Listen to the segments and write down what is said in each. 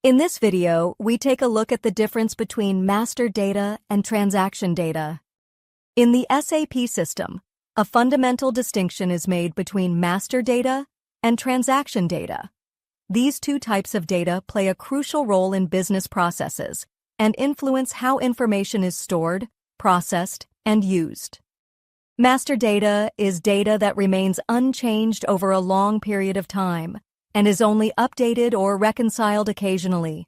In this video, we take a look at the difference between master data and transaction data. In the SAP system, a fundamental distinction is made between master data and transaction data. These two types of data play a crucial role in business processes and influence how information is stored, processed, and used. Master data is data that remains unchanged over a long period of time and is only updated or reconciled occasionally.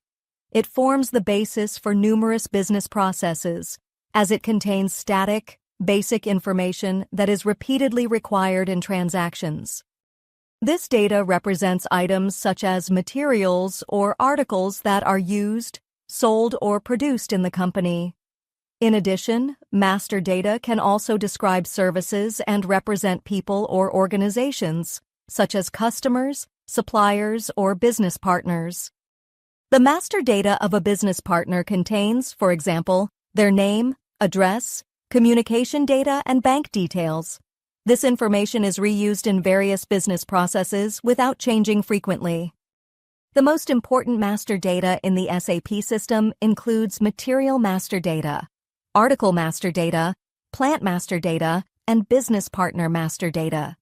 It forms the basis for numerous business processes, as it contains static, basic information that is repeatedly required in transactions. This data represents items such as materials or articles that are used, sold, or produced in the company. In addition, master data can also describe services and represent people or organizations, such as customers, suppliers, or business partners. The master data of a business partner contains, for example, their name, address, communication data, and bank details. This information is reused in various business processes without changing frequently. The most important master data in the SAP system includes material master data, article master data, plant master data, and business partner master data.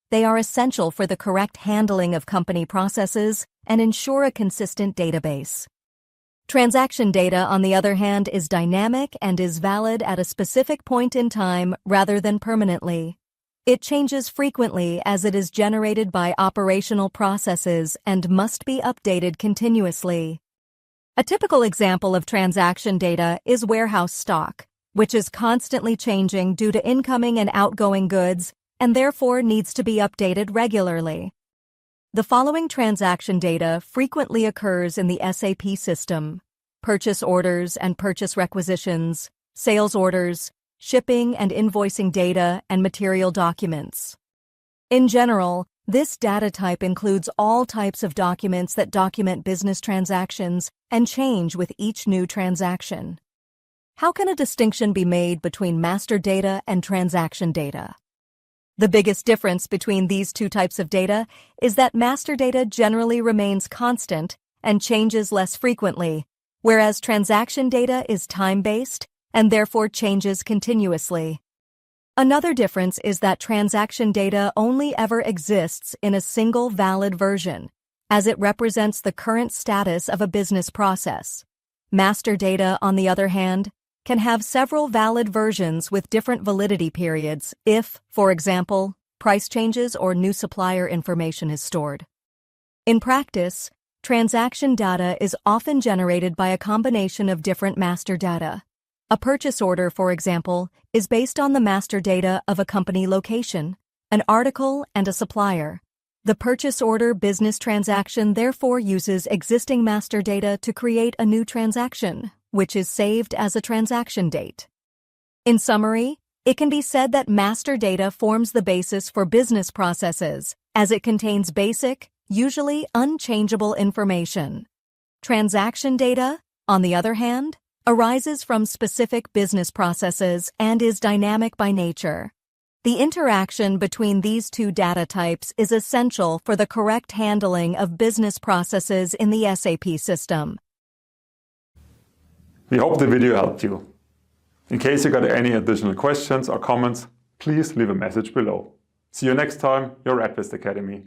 They are essential for the correct handling of company processes and ensure a consistent database. Transaction data, on the other hand, is dynamic and is valid at a specific point in time rather than permanently. It changes frequently as it is generated by operational processes and must be updated continuously. A typical example of transaction data is warehouse stock, which is constantly changing due to incoming and outgoing goods and therefore needs to be updated regularly. The following transaction data frequently occurs in the SAP system: purchase orders and purchase requisitions, sales orders, shipping and invoicing data, and material documents. In general, this data type includes all types of documents that document business transactions and change with each new transaction. How can a distinction be made between master data and transaction data? The biggest difference between these two types of data is that master data generally remains constant and changes less frequently, whereas transaction data is time-based and therefore changes continuously. Another difference is that transaction data only ever exists in a single valid version, as it represents the current status of a business process. Master data, on the other hand, can have several valid versions with different validity periods if, for example, price changes or new supplier information is stored. In practice, transaction data is often generated by a combination of different master data. A purchase order, for example, is based on the master data of a company location, an article, and a supplier. The purchase order business transaction therefore uses existing master data to create a new transaction, which is saved as a transaction date. In summary, it can be said that master data forms the basis for business processes, as it contains basic, usually unchangeable information. Transaction data, on the other hand, arises from specific business processes and is dynamic by nature. The interaction between these two data types is essential for the correct handling of business processes in the SAP system. We hope the video helped you. In case you got any additional questions or comments, please leave a message below. See you next time, your advist-Academy.